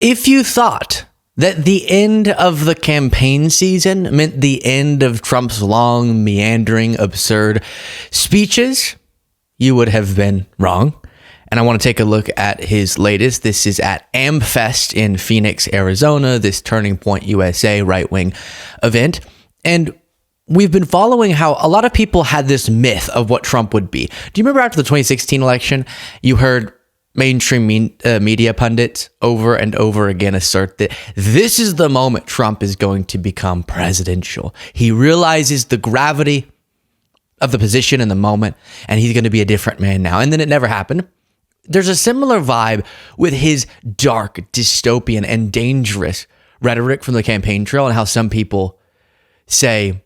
If you thought that the end of the campaign season meant the end of Trump's long, meandering, absurd speeches, you would have been wrong. And I want to take a look at his latest. This is at AmFest in Phoenix, Arizona, this Turning Point USA right-wing event. And we've been following how a lot of people had this myth of what Trump would be. Do you remember after the 2016 election, you heard mainstream media pundits over and over again assert that this is the moment Trump is going to become presidential. He realizes the gravity of the position in the moment, and he's going to be a different man now. And then it never happened. There's a similar vibe with his dark, dystopian, and dangerous rhetoric from the campaign trail, and how some people say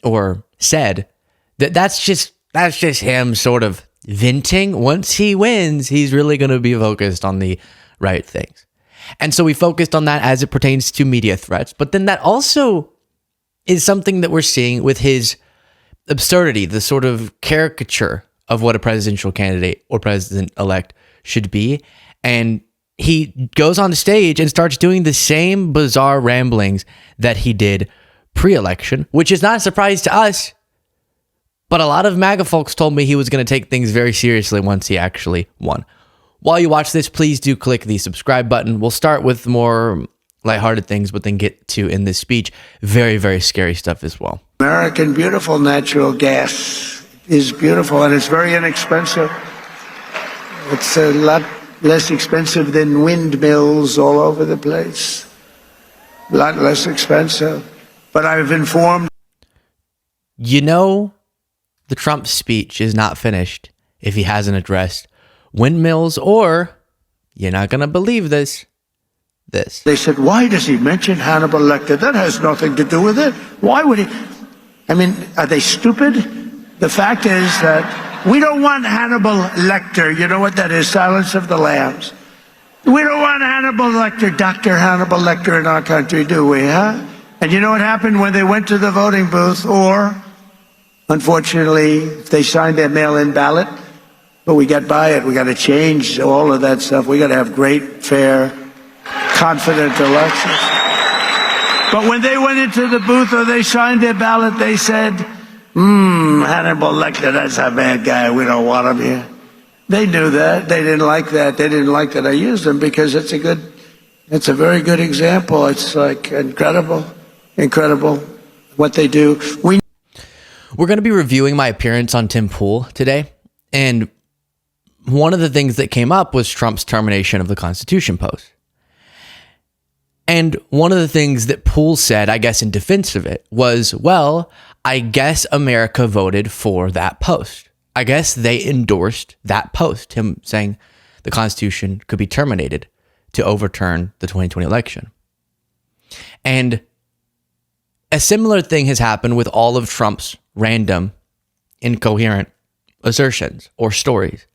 or said that that's just him sort of venting. Once he wins, he's really going to be focused on the right things. And so we focused on that as it pertains to media threats. But then that also is something that we're seeing with his absurdity, the sort of caricature of what a presidential candidate or president-elect should be. And he goes on stage and starts doing the same bizarre ramblings that he did pre-election, which is not a surprise to us. But a lot of MAGA folks told me he was going to take things very seriously once he actually won. While you watch this, please do click the subscribe button. We'll start with more lighthearted things, but then get to, in this speech, very, very scary stuff as well. American beautiful natural gas is beautiful, and it's very inexpensive. It's a lot less expensive than windmills all over the place. A lot less expensive. But I've informed... You know, the Trump speech is not finished if he hasn't addressed windmills, or, you're not going to believe this. They said, why does he mention Hannibal Lecter? That has nothing to do with it. Why would he? I mean, are they stupid? The fact is that we don't want Hannibal Lecter. You know what that is? Silence of the Lambs. We don't want Hannibal Lecter, Dr. Hannibal Lecter in our country, do we, huh? And you know what happened when they went to the voting booth? Or, unfortunately, if they signed their mail-in ballot, but we got by it. We got to change all of that stuff. We got to have great, fair, confident elections. But when they went into the booth or they signed their ballot, they said, Hannibal Lecter, that's a bad guy. We don't want him here. They knew that. They didn't like that. They didn't like that I used him because it's a very good example. It's like incredible what they do. We're going to be reviewing my appearance on Tim Pool today. And one of the things that came up was Trump's termination of the Constitution post. And one of the things that Poole said, I guess in defense of it, was, well, I guess America voted for that post. I guess they endorsed that post, him saying the Constitution could be terminated to overturn the 2020 election. And a similar thing has happened with all of Trump's random, incoherent assertions or stories.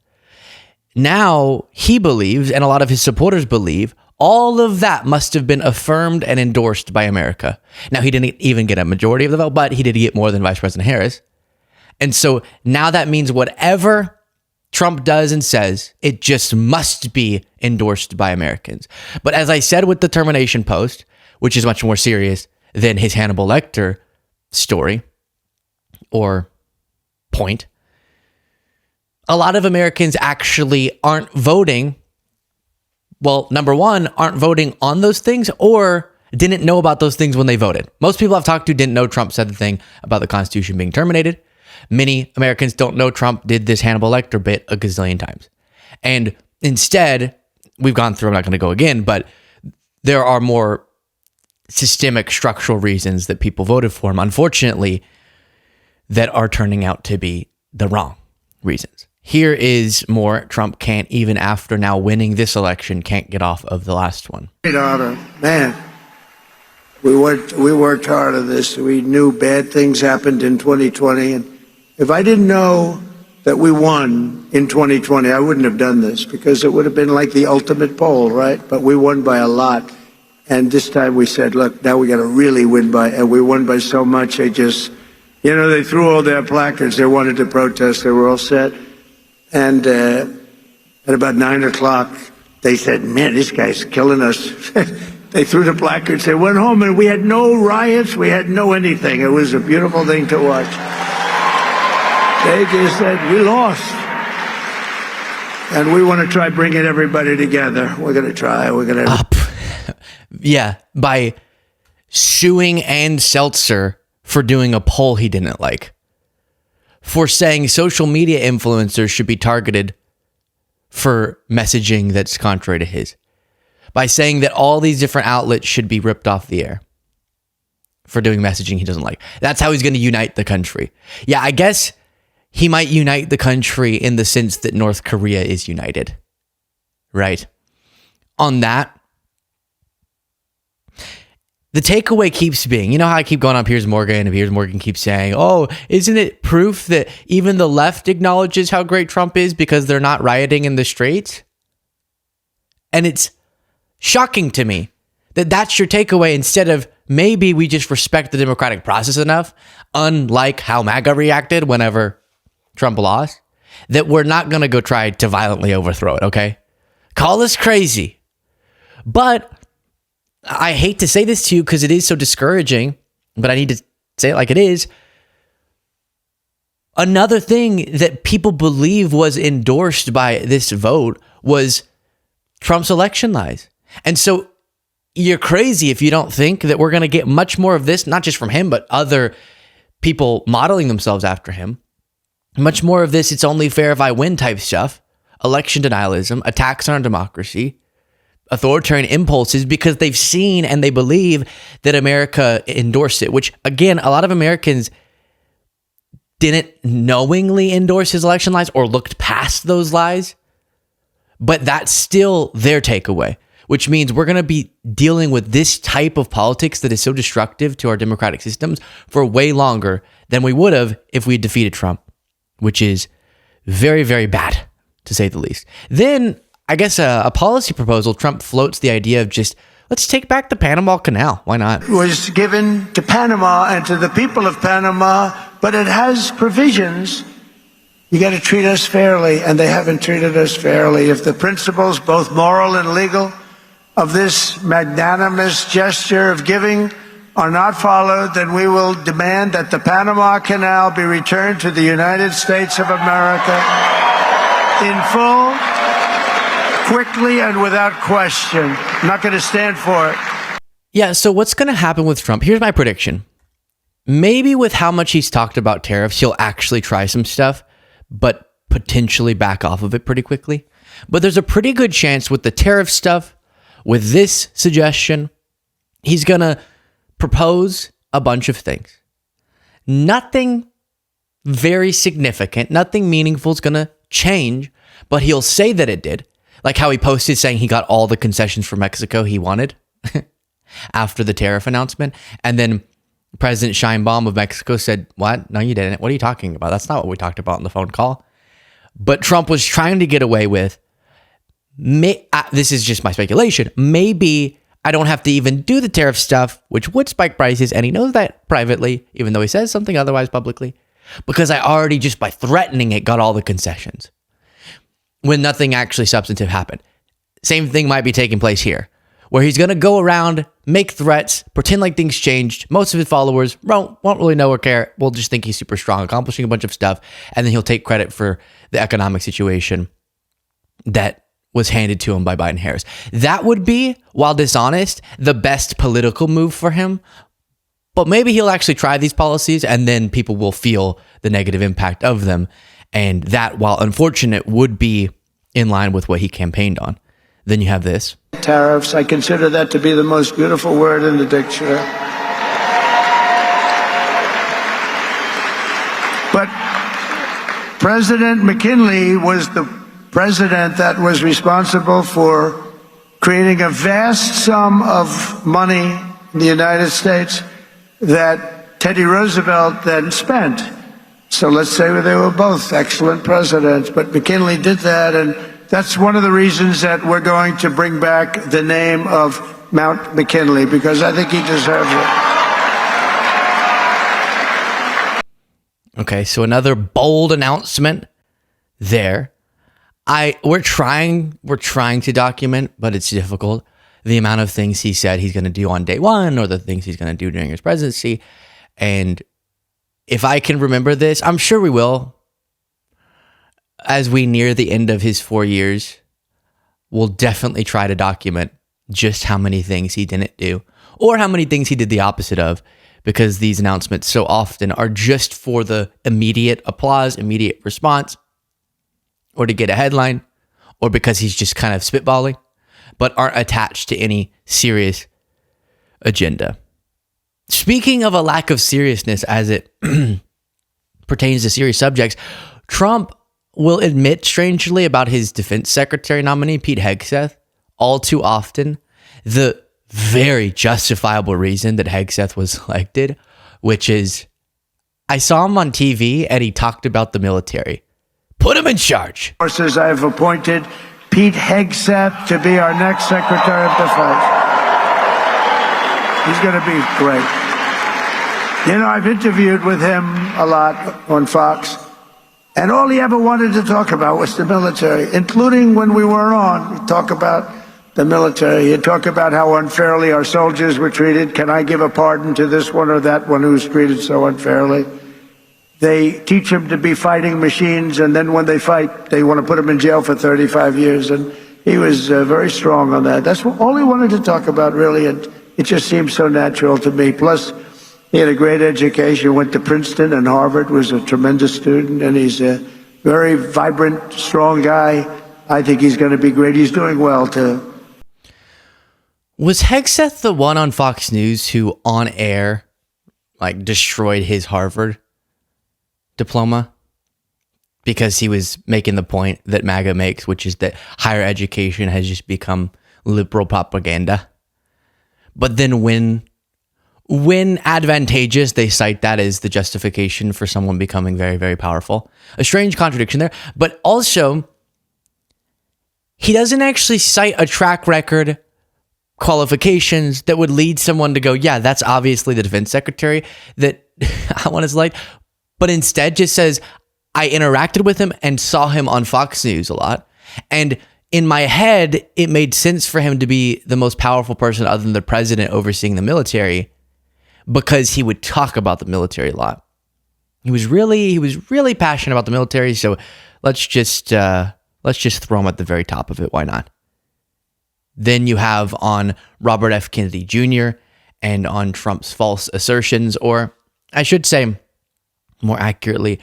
Now he believes, and a lot of his supporters believe, all of that must have been affirmed and endorsed by America. Now, he didn't even get a majority of the vote, but he did get more than Vice President Harris. And so now that means whatever Trump does and says, it just must be endorsed by Americans. But as I said with the termination post, which is much more serious than his Hannibal Lecter story or point, a lot of Americans actually aren't voting. Well, number one, aren't voting on those things or didn't know about those things when they voted. Most people I've talked to didn't know Trump said the thing about the Constitution being terminated. Many Americans don't know Trump did this Hannibal Lecter bit a gazillion times. And instead, we've gone through, I'm not going to go again, but there are more systemic structural reasons that people voted for him, unfortunately, that are turning out to be the wrong reasons. Here is more. Trump can't, even after now winning this election, can't get off of the last one. Great honor. Man, we worked hard on this. We knew bad things happened in 2020. And if I didn't know that we won in 2020, I wouldn't have done this because it would have been like the ultimate poll, right? But we won by a lot. And this time we said, look, now we got to really win by, and we won by so much, they just, they threw all their placards. They wanted to protest. They were all set. And at about 9 o'clock, they said, man, this guy's killing us. They threw the placards. They went home, and we had no riots. We had no anything. It was a beautiful thing to watch. They just said, we lost. And we want to try bringing everybody together. We're going to try. We're going to... Yeah, by suing Ann Seltzer for doing a poll he didn't like. For saying social media influencers should be targeted for messaging that's contrary to his. By saying that all these different outlets should be ripped off the air for doing messaging he doesn't like. That's how he's going to unite the country. Yeah, I guess he might unite the country in the sense that North Korea is united. Right? On that, the takeaway keeps being, you know how I keep going on Piers Morgan, and Piers Morgan keeps saying, oh, isn't it proof that even the left acknowledges how great Trump is because they're not rioting in the streets? And it's shocking to me that that's your takeaway instead of maybe we just respect the democratic process enough, unlike how MAGA reacted whenever Trump lost, that we're not going to go try to violently overthrow it, okay? Call us crazy. But I hate to say this to you because it is so discouraging, but I need to say it like it is. Another thing that people believe was endorsed by this vote was Trump's election lies. And so you're crazy if you don't think that we're going to get much more of this, not just from him, but other people modeling themselves after him. Much more of this, it's only fair if I win type stuff, election denialism, attacks on our democracy, authoritarian impulses, because they've seen and they believe that America endorsed it, which again, a lot of Americans didn't knowingly endorse his election lies or looked past those lies, but that's still their takeaway, which means we're going to be dealing with this type of politics that is so destructive to our democratic systems for way longer than we would have if we had defeated Trump, which is very, very bad, to say the least. Then, I guess a policy proposal, Trump floats the idea of just, let's take back the Panama Canal. Why not? It was given to Panama and to the people of Panama, but it has provisions. You got to treat us fairly, and they haven't treated us fairly. If the principles, both moral and legal, of this magnanimous gesture of giving are not followed, then we will demand that the Panama Canal be returned to the United States of America in full, quickly, and without question. I'm not going to stand for it. Yeah, so what's going to happen with Trump? Here's my prediction. Maybe with how much he's talked about tariffs, he'll actually try some stuff, but potentially back off of it pretty quickly. But there's a pretty good chance with the tariff stuff, with this suggestion, he's going to propose a bunch of things. Nothing very significant, nothing meaningful is going to change, but he'll say that it did. Like how he posted saying he got all the concessions for Mexico he wanted after the tariff announcement. And then President Sheinbaum of Mexico said, what? No, you didn't. What are you talking about? That's not what we talked about on the phone call. But Trump was trying to get away with, this is just my speculation, maybe I don't have to even do the tariff stuff, which would spike prices, and he knows that privately, even though he says something otherwise publicly, because I already, just by threatening it, got all the concessions when nothing actually substantive happened. Same thing might be taking place here, where he's going to go around, make threats, pretend like things changed. Most of his followers won't really know or care. We'll just think he's super strong, accomplishing a bunch of stuff, and then he'll take credit for the economic situation that was handed to him by Biden Harris. That would be, while dishonest, the best political move for him. But maybe he'll actually try these policies, and then people will feel the negative impact of them. And that, while unfortunate, would be in line with what he campaigned on. Then you have this. Tariffs, I consider that to be the most beautiful word in the dictionary. But President McKinley was the president that was responsible for creating a vast sum of money in the United States that Teddy Roosevelt then spent. So let's say they were both excellent presidents, but McKinley did that, and that's one of the reasons that we're going to bring back the name of Mount McKinley, because I think he deserves it. Okay, so another bold announcement there. We're trying to document, but it's difficult. The amount of things he said he's going to do on day one, or the things he's going to do during his presidency. And if I can remember this, I'm sure we will. As we near the end of his 4 years, we'll definitely try to document just how many things he didn't do, or how many things he did the opposite of, because these announcements so often are just for the immediate applause, immediate response, or to get a headline, or because he's just kind of spitballing, but aren't attached to any serious agenda. Speaking of a lack of seriousness as it pertains to serious subjects, Trump will admit strangely about his defense secretary nominee, Pete Hegseth, all too often, the very justifiable reason that Hegseth was elected, which is, I saw him on TV and he talked about the military. Put him in charge. Forces, I have appointed Pete Hegseth to be our next Secretary of Defense. He's going to be great. You know, I've interviewed with him a lot on Fox, and all he ever wanted to talk about was the military, including when we were on. He'd talk about the military. He'd talk about how unfairly our soldiers were treated. Can I give a pardon to this one or that one who's treated so unfairly? They teach them to be fighting machines, and then when they fight, they want to put them in jail for 35 years. And he was very strong on that. That's all he wanted to talk about, really, and it just seems so natural to me. Plus, he had a great education, went to Princeton and Harvard, was a tremendous student, and he's a very vibrant, strong guy. I think he's going to be great. He's doing well, too. Was Hegseth the one on Fox News who, on air, destroyed his Harvard diploma? Because he was making the point that MAGA makes, which is that higher education has just become liberal propaganda. But then when advantageous, they cite that as the justification for someone becoming very, very powerful. A strange contradiction there. But also, he doesn't actually cite a track record, qualifications that would lead someone to go, yeah, that's obviously the defense secretary that I want to select. But instead just says, I interacted with him and saw him on Fox News a lot. And in my head, it made sense for him to be the most powerful person other than the president overseeing the military, because he would talk about the military a lot. He was really passionate about the military. So let's just throw him at the very top of it. Why not? Then you have on Robert F. Kennedy Jr. and on Trump's false assertions, or I should say more accurately,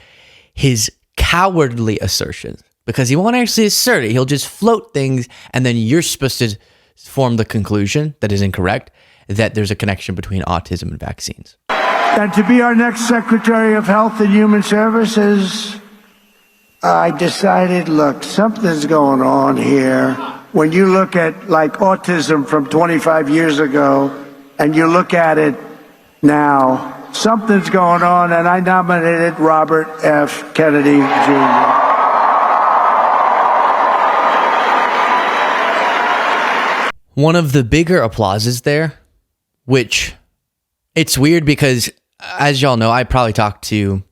his cowardly assertions, because he won't actually assert it. He'll just float things, and then you're supposed to form the conclusion that is incorrect, that there's a connection between autism and vaccines. And to be our next Secretary of Health and Human Services, I decided, look, something's going on here. When you look at autism from 25 years ago, and you look at it now, something's going on, and I nominated Robert F. Kennedy Jr. One of the bigger applauses there, which it's weird because, as y'all know, I probably talk to,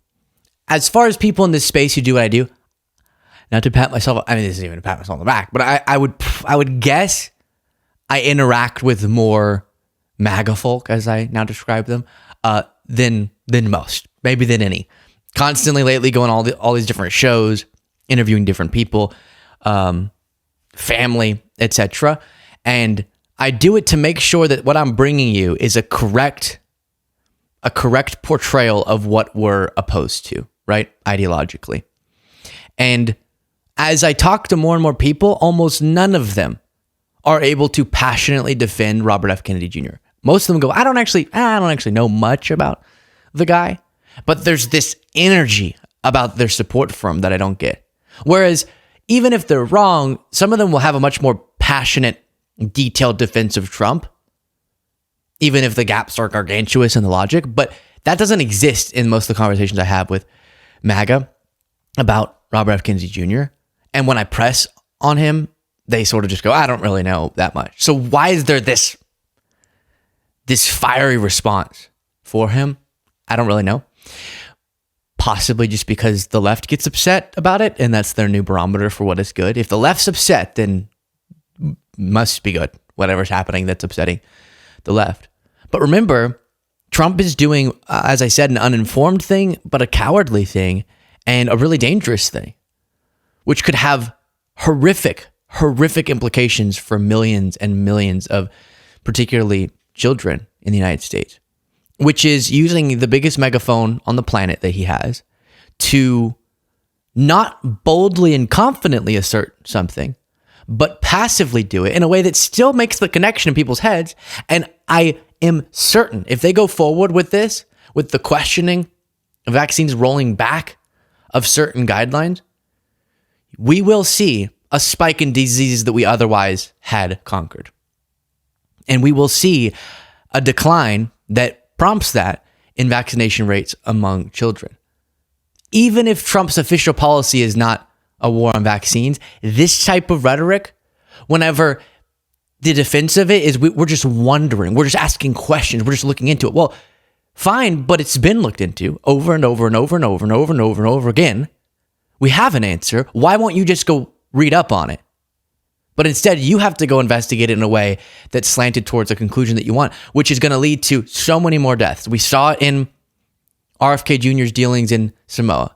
as far as people in this space who do what I do, not to pat myself, I mean, this isn't even to pat myself on the back, but I would guess I interact with more MAGA folk, as I now describe them, than most, maybe than any. Constantly lately going all these different shows, interviewing different people, family, etc. And I do it to make sure that what I'm bringing you is a correct portrayal of what we're opposed to, right? Ideologically. And as I talk to more and more people, almost none of them are able to passionately defend Robert F. Kennedy Jr. Most of them go, I don't actually know much about the guy, but there's this energy about their support for him that I don't get. Whereas even if they're wrong, some of them will have a much more passionate, detailed defense of Trump, even if the gaps are gargantuous in the logic. But that doesn't exist in most of the conversations I have with MAGA about Robert F. Kennedy Jr. And when I press on him, they sort of just go, I don't really know that much. So why is there this fiery response for him? I don't really know. possibly just because the left gets upset about it, and that's their new barometer for what is good. If the left's upset, then must be good, whatever's happening that's upsetting the left. But remember, Trump is doing, as I said, an uninformed thing, but a cowardly thing, and a really dangerous thing, which could have horrific implications for millions and millions of particularly children in the United States, which is using the biggest megaphone on the planet that he has to not boldly and confidently assert something, but passively do it in a way that still makes the connection in people's heads. And I am certain if they go forward with this, with the questioning of vaccines rolling back of certain guidelines, we will see a spike in diseases that we otherwise had conquered. And we will see a decline that prompts that in vaccination rates among children. Even if Trump's official policy is not a war on vaccines, this type of rhetoric, whenever the defense of it is we're just wondering, we're just asking questions, we're just looking into it. Well, fine, but it's been looked into over and over and over and over and over and over and over again. We have an answer. Why won't you just go read up on it? But instead, you have to go investigate it in a way that's slanted towards a conclusion that you want, which is going to lead to so many more deaths. We saw it in RFK Jr.'s dealings in Samoa.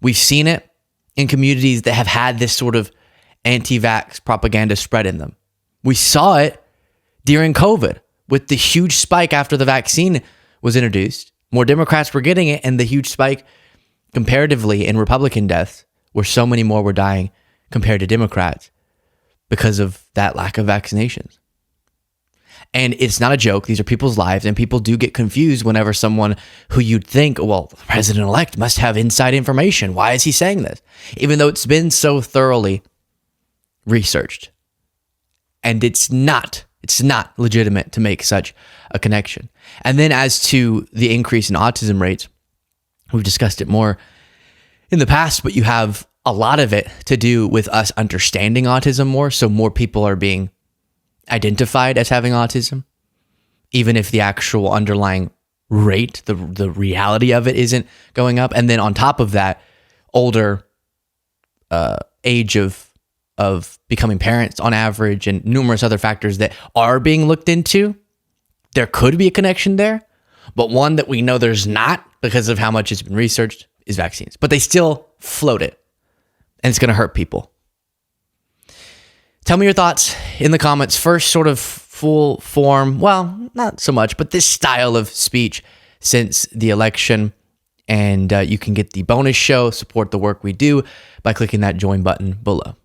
We've seen it in communities that have had this sort of anti-vax propaganda spread in them. We saw it during COVID with the huge spike after the vaccine was introduced. More Democrats were getting it, and the huge spike comparatively in Republican deaths, where so many more were dying compared to Democrats because of that lack of vaccinations. And it's not a joke. These are people's lives, and people do get confused whenever someone who you'd think, well, the president-elect must have inside information. Why is he saying this? Even though it's been so thoroughly researched. And it's not legitimate to make such a connection. And then as to the increase in autism rates, we've discussed it more in the past, but you have a lot of it to do with us understanding autism more. So more people are being identified as having autism, even if the actual underlying rate, the reality of it isn't going up. And then on top of that, older age of becoming parents on average, and numerous other factors that are being looked into. There could be a connection there, but one that we know there's not because of how much it's been researched is vaccines. But they still float it, and it's going to hurt people. Tell me your thoughts in the comments. First, sort of full form, well, not so much, but this style of speech since the election. And you can get the bonus show, support the work we do by clicking that join button below.